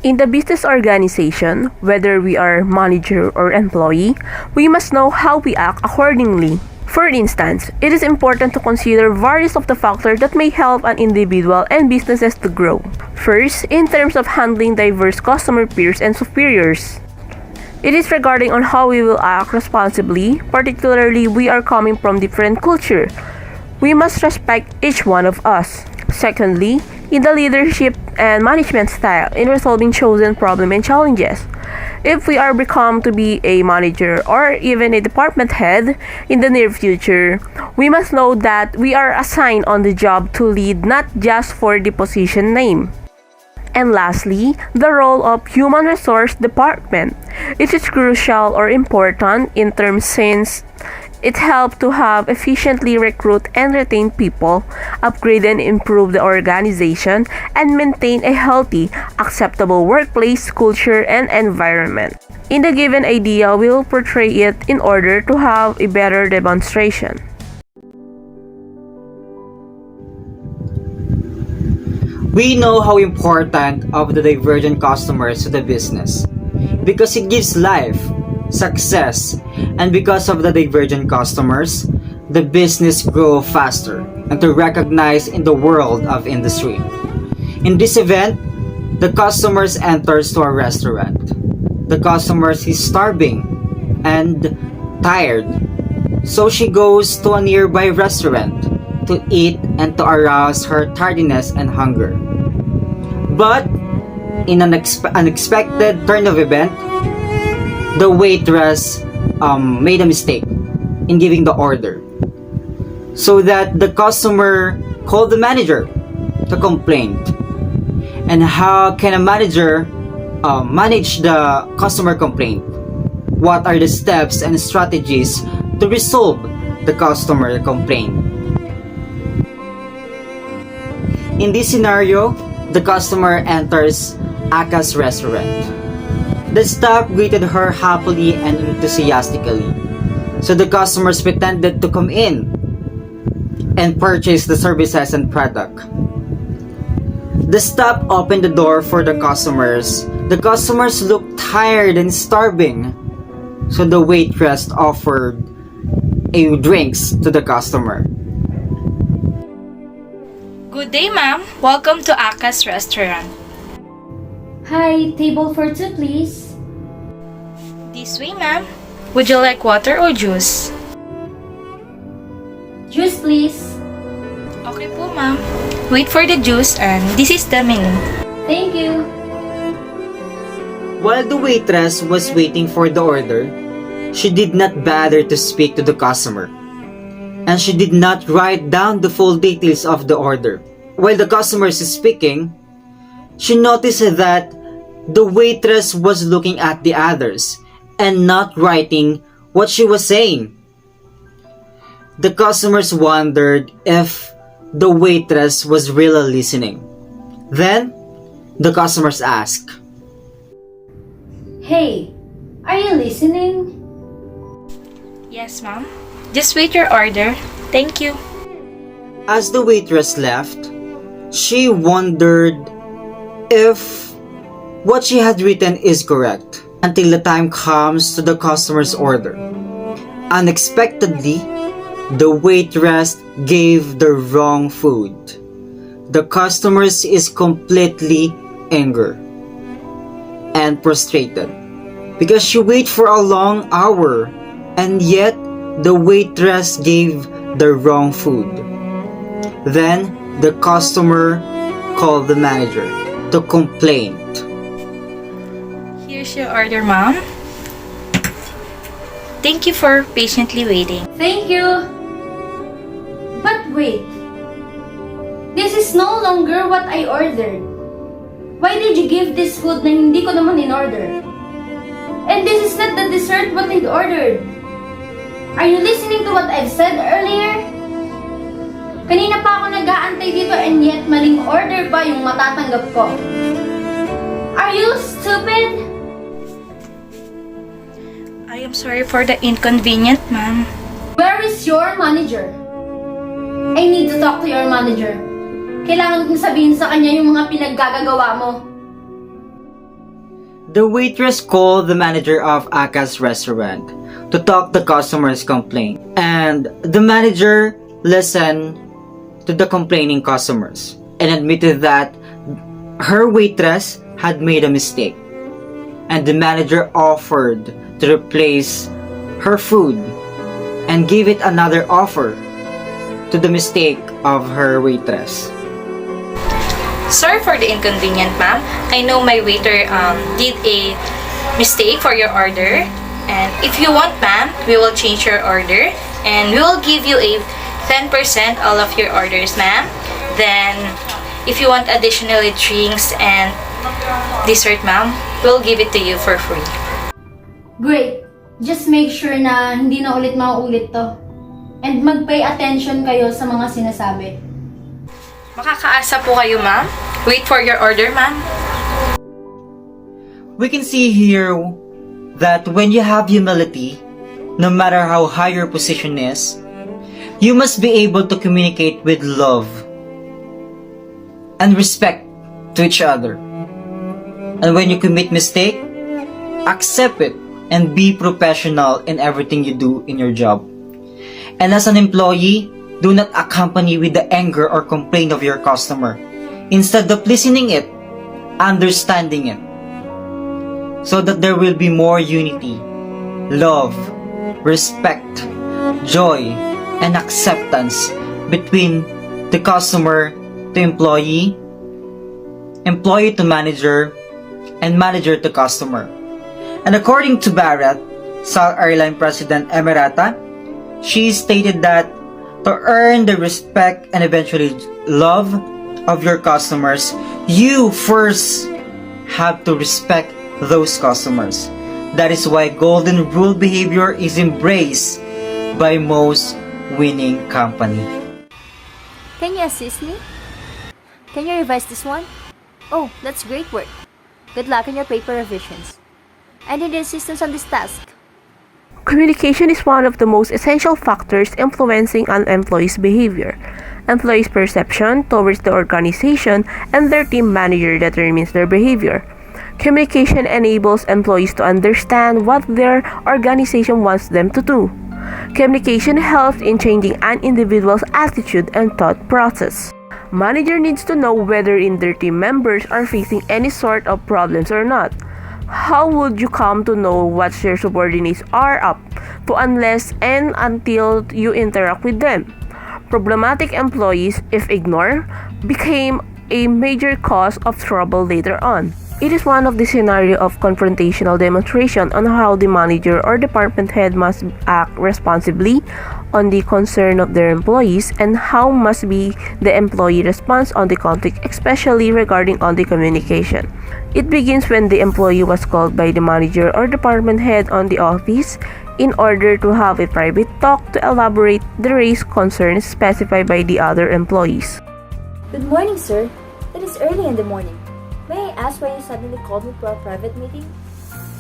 In the business organization, whether we are manager or employee, we must know how we act accordingly. For instance, it is important to consider various of the factors that may help an individual and businesses to grow. First, in terms of handling diverse customer peers and superiors. It is regarding on how we will act responsibly, particularly we are coming from different culture. We must respect each one of us. Secondly, in the leadership and management style in resolving chosen problem and challenges. If we are become to be a manager or even a department head in the near future, we must know that we are assigned on the job to lead, not just for the position name. And lastly, the role of human resource department. It is crucial or important in terms since it helps to have efficiently recruit and retain people, upgrade and improve the organization, and maintain a healthy, acceptable workplace culture and environment. In the given idea, we will portray it in order to have a better demonstration. We know how important of the divergent customers to the business because it gives life, success, and because of the divergent customers, the business grow faster and to recognize in the world of industry. In this event, the customers enters to a restaurant. The customers is starving and tired, so she goes to a nearby restaurant to eat and to arouse her tardiness and hunger. But in an unexpected turn of event, the waitress made a mistake in giving the order, so that the customer called the manager to complain. And how can a manager manage the customer complaint? What are the steps and strategies to resolve the customer complaint? In this scenario, the customer enters Aka's restaurant. The staff greeted her happily and enthusiastically, so the customers pretended to come in and purchase the services and product. The staff opened the door for the customers. The customers looked tired and starving, so the waitress offered drinks to the customer. Good day, ma'am. Welcome to Aka's restaurant. Hi, table for two, please. This way, ma'am. Would you like water or juice? Juice, please. Okay po, ma'am. Wait for the juice and this is the menu. Thank you. While the waitress was waiting for the order, she did not bother to speak to the customer, and she did not write down the full details of the order. While the customer is speaking, she noticed that the waitress was looking at the others and not writing what she was saying. The customers wondered if the waitress was really listening. Then, the customers asked, Hey, are you listening? Yes, ma'am. Just wait your order. Thank you. As the waitress left, she wondered if what she had written is correct until the time comes to the customer's order. Unexpectedly, the waitress gave the wrong food. The customer is completely angry and frustrated because she waited for a long hour and yet the waitress gave the wrong food. Then the customer called the manager to complain. Here's your order, ma'am. Thank you for patiently waiting. Thank you. But wait. This is no longer what I ordered. Why did you give this food na hindi ko naman in-order? And this is not the dessert what I ordered. Are you listening to what I've said earlier? Kanina pa ako nag-aantay dito and yet maling order pa yung matatanggap ko. Are you stupid? I am sorry for the inconvenience, ma'am. Where is your manager? I need to talk to your manager. Kailangan kong sabihin sa kanya yung mga pinaggagawa mo. The waitress called the manager of Aka's restaurant to talk the customer's complaint, and the manager listened to the complaining customers and admitted that her waitress had made a mistake, and the manager offered to replace her food and gave it another offer to the mistake of her waitress. Sorry for the inconvenience, ma'am. I know my waiter did a mistake for your order. And if you want, ma'am, we will change your order. And we will give you a 10% all of your orders, ma'am. Then, if you want additionally drinks and dessert, ma'am, we'll give it to you for free. Great! Just make sure na hindi na ulit mauulit to. And mag-pay attention kayo sa mga sinasabi. Makakaasa po kayo, ma'am. Wait for your order, ma'am. We can see here that when you have humility, no matter how high your position is, you must be able to communicate with love and respect to each other. And when you commit mistake, accept it and be professional in everything you do in your job. And as an employee, do not accompany with the anger or complaint of your customer. Instead of listening it, understanding it, so that there will be more unity, love, respect, joy, and acceptance between the customer to employee, employee to manager, and manager to customer. And according to Barrett, South Airline President Emirata, she stated that to earn the respect and eventually love of your customers, you first have to respect those customers. That is why golden rule behavior is embraced by most winning company. Can you assist me? Can you revise this one? Oh, that's great work. Good luck on your paper revisions. I need assistance on this task. Communication is one of the most essential factors influencing an employee's behavior. Employees' perception towards the organization and their team manager determines their behavior. Communication enables employees to understand what their organization wants them to do. Communication helps in changing an individual's attitude and thought process. Manager needs to know whether their team members are facing any sort of problems or not. How would you come to know what your subordinates are up to unless and until you interact with them? Problematic employees, if ignored, became a major cause of trouble later on. It is one of the scenario of confrontational demonstration on how the manager or department head must act responsibly on the concern of their employees and how must be the employee response on the conflict, especially regarding on the communication. It begins when the employee was called by the manager or department head on the office in order to have a private talk to elaborate the raised concerns specified by the other employees. Good morning, sir. It is early in the morning. May I ask why you suddenly called me for a private meeting?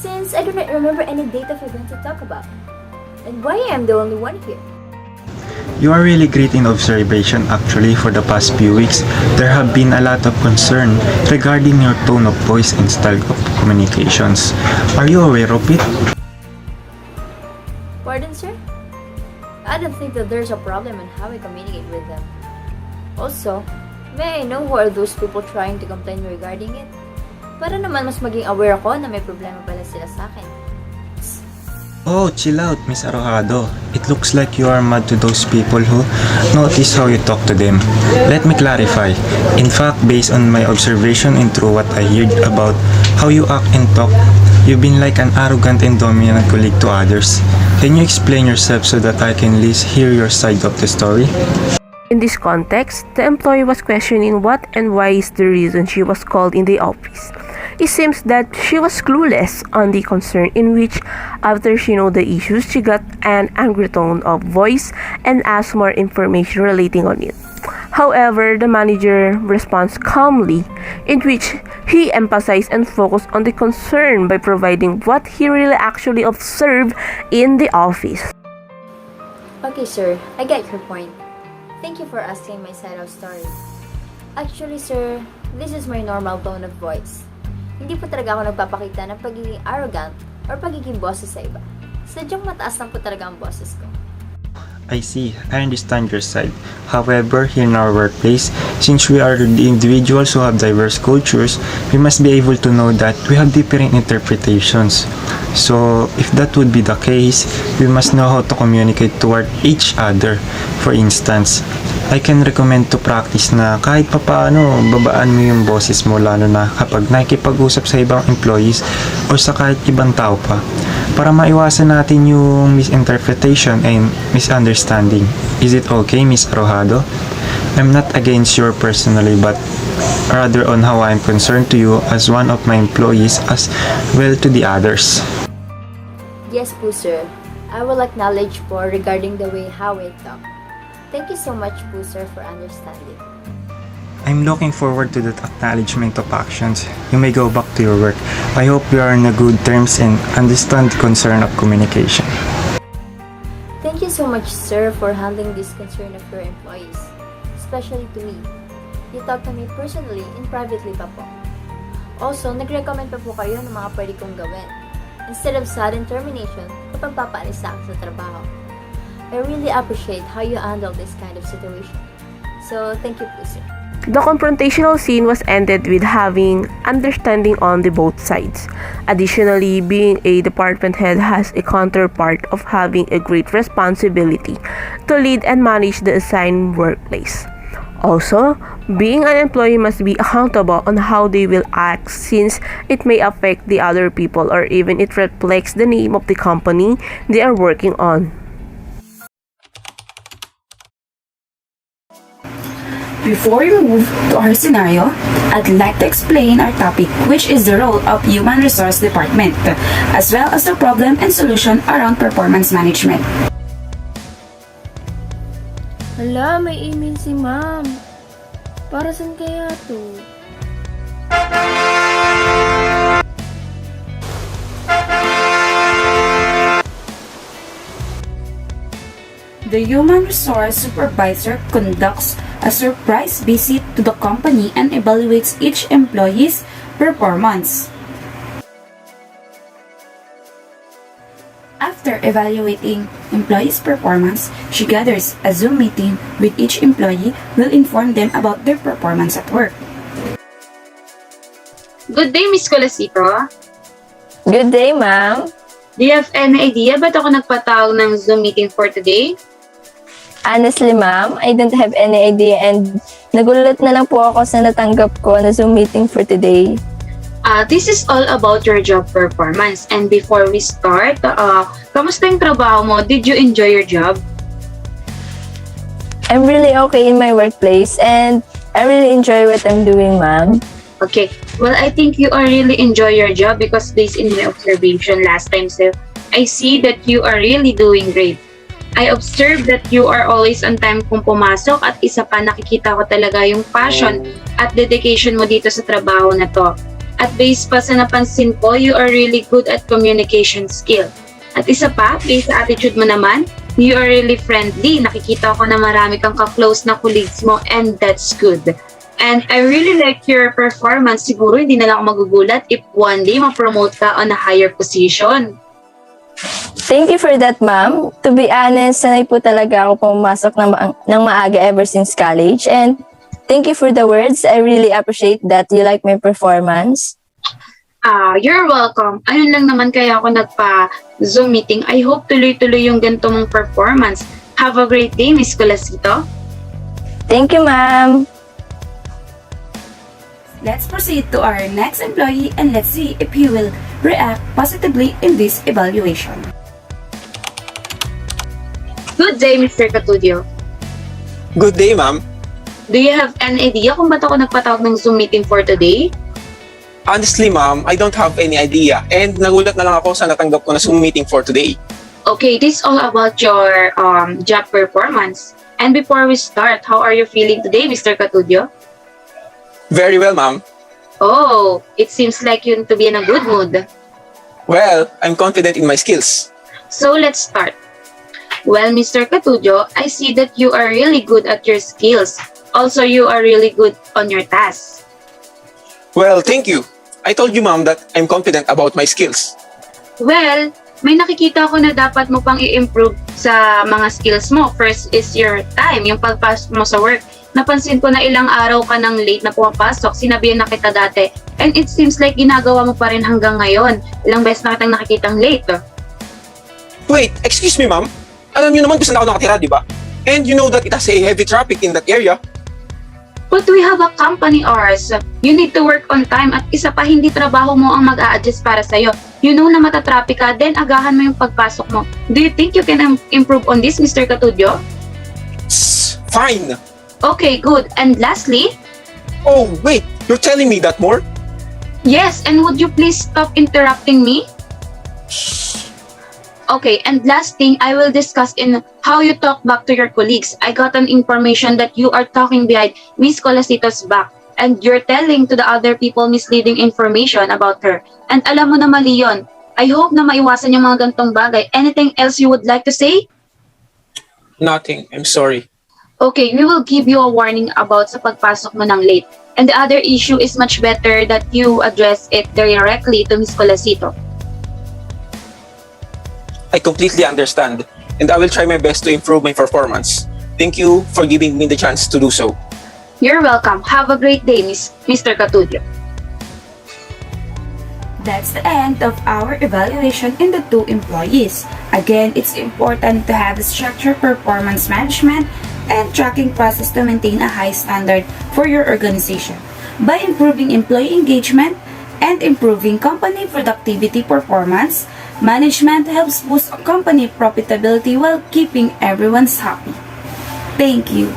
Since I do not remember any data we're going to talk about. And why I am the only one here? You are really great in observation. Actually, for the past few weeks, there have been a lot of concern regarding your tone of voice and style of communications. Are you aware of it? Pardon, sir? I don't think that there's a problem in how I communicate with them. Also, may I know who are those people trying to complain regarding it? Para naman mas maging aware ako na may problema pala sila sa akin. Oh, chill out, Miss Arojado. It looks like you are mad to those people who notice how you talk to them. Let me clarify. In fact, based on my observation and through what I heard about how you act and talk, you've been like an arrogant and dominant colleague to others. Can you explain yourself so that I can at least hear your side of the story? In this context, the employee was questioning what and why is the reason she was called in the office. It seems that she was clueless on the concern, in which after she knew the issues, she got an angry tone of voice and asked more information relating on it. However, the manager responds calmly, in which he emphasized and focused on the concern by providing what he really actually observed in the office. Okay, sir. I get your point. Thank you for asking my side of story. Actually, sir, this is my normal tone of voice. Hindi po talaga ako nagpapakita ng pagiging arrogant or pagiging boses sa iba. Sadyang mataas lang po talaga ang boses ko. I see. I understand your side. However, here in our workplace, since we are the individuals who have diverse cultures, we must be able to know that we have different interpretations. So, if that would be the case, we must know how to communicate toward each other. For instance, I can recommend to practice na kahit papaano, babaan mo yung boses mo lalo na kapag nakikipag-usap sa ibang employees o sa kahit ibang tao pa para maiwasan natin yung misinterpretation and misunderstanding. Is it okay, Miss Arojado? I'm not against you personally, but rather on how I'm concerned to you as one of my employees as well to the others. Yes po, sir. I will acknowledge po regarding the way how I talk. Thank you so much po, sir, for understanding. I'm looking forward to that acknowledgement of actions. You may go back to your work. I hope you are in a good terms and understand the concern of communication. Thank you so much, sir, for handling this concern of your employees, especially to me. You talk to me personally and privately pa po. Also, nag-recommend pa po kayo ng mga pwede kong gawin. Instead of sudden termination, kapag papaalis na ako sa trabaho. I really appreciate how you handle this kind of situation. So, thank you po, sir. The confrontational scene was ended with having understanding on the both sides. Additionally, being a department head has a counterpart of having a great responsibility to lead and manage the assigned workplace. Also, being an employee must be accountable on how they will act since it may affect the other people or even it reflects the name of the company they are working on. Before we move to our scenario, I'd like to explain our topic, which is the role of Human Resource Department, as well as the problem and solution around performance management. Hala, may email si ma'am. Para saan kaya to? The Human Resource Supervisor conducts a surprise visit to the company and evaluates each employee's performance. After evaluating employees' performance, she gathers a Zoom meeting with each employee, will inform them about their performance at work. Good day, Miss Colasito. Good day, ma'am. Do you have any idea ba't ako nagpatawag ng Zoom meeting for today? Honestly, ma'am, I don't have any idea and nagulat na lang po ako sa natanggap ko na Zoom meeting for today. This is all about your job performance. And before we start, kamusta yung trabaho mo? Did you enjoy your job? I'm really okay in my workplace and I really enjoy what I'm doing, ma'am. Okay. Well, I think you are really enjoy your job because based in my observation last time, sir, I see that you are really doing great. I observe that you are always on time kung pumasok at isa pa nakikita ko talaga yung passion at dedication mo dito sa trabaho na to. At based pa sa napansin ko, you are really good at communication skill. At isa pa, based sa attitude mo naman, you are really friendly. Nakikita ko na marami kang ka-close na colleagues mo and that's good. And I really like your performance. Siguro hindi na lang ako magugulat if one day ma-promote ka on a higher position. Thank you for that, ma'am. To be honest, sanay po talaga ako pumasok ng maaga ever since college and thank you for the words. I really appreciate that you like my performance. You're welcome. Ayun lang naman kaya ako nagpa-Zoom meeting. I hope tuloy-tuloy yung ganito mong performance. Have a great day, Miss Colasito. Thank you, ma'am. Let's proceed to our next employee and let's see if he will react positively in this evaluation. Good day, Mr. Catudio. Good day, ma'am. Do you have any idea kung ba't ako nagpatawag ng Zoom meeting for today? Honestly, ma'am, I don't have any idea and nagulat na lang ako sa natanggap ko na Zoom meeting for today. Okay, this is all about your job performance. And before we start, how are you feeling today, Mr. Catudio? Very well, ma'am. Oh, it seems like you to be in a good mood. Well, I'm confident in my skills. So let's start. Well, Mr. Catudio, I see that you are really good at your skills. Also, you are really good on your tasks. Well, thank you. I told you, ma'am, that I'm confident about my skills. Well, may nakikita ko na dapat mo pang i-improve sa mga skills mo. First is your time, yung pagpasok mo sa work. Napansin ko na ilang araw ka nang late na pumapasok, sinabihan na kita dati. And it seems like ginagawa mo pa rin hanggang ngayon. Ilang beses na kitang nakikitang late. Wait, excuse me, ma'am. Alam niyo naman kung saan ako nakatira, di ba? And you know that it has a heavy traffic in that area. But we have a company hours. You need to work on time at isa pa hindi trabaho mo ang mag-a-adjust para sa'yo. You know na matatraffic ka, then agahan mo yung pagpasok mo. Do you think you can improve on this, Mr. Katudyo? Fine. Okay, good. And lastly, Oh, wait, you're telling me that more? yes, and would you please stop interrupting me? Okay, and last thing I will discuss in how you talk back to your colleagues. I got an information that you are talking behind Miss Colasito's back and you're telling to the other people misleading information about her. And alam mo na mali yun. I hope na maiwasan yung mga gantong bagay. Anything else you would like to say? Nothing, I'm sorry. Okay, we will give you a warning about sa pagpasok mo ng late. And the other issue is much better that you address it directly to Miss Colasito. I completely understand, and I will try my best to improve my performance. Thank you for giving me the chance to do so. You're welcome. Have a great day, Mr. Katudyo. That's the end of our evaluation in the two employees. Again, it's important to have a structured performance management and tracking process to maintain a high standard for your organization. By improving employee engagement and improving company productivity performance, management helps boost company profitability while keeping everyone's happy. Thank you.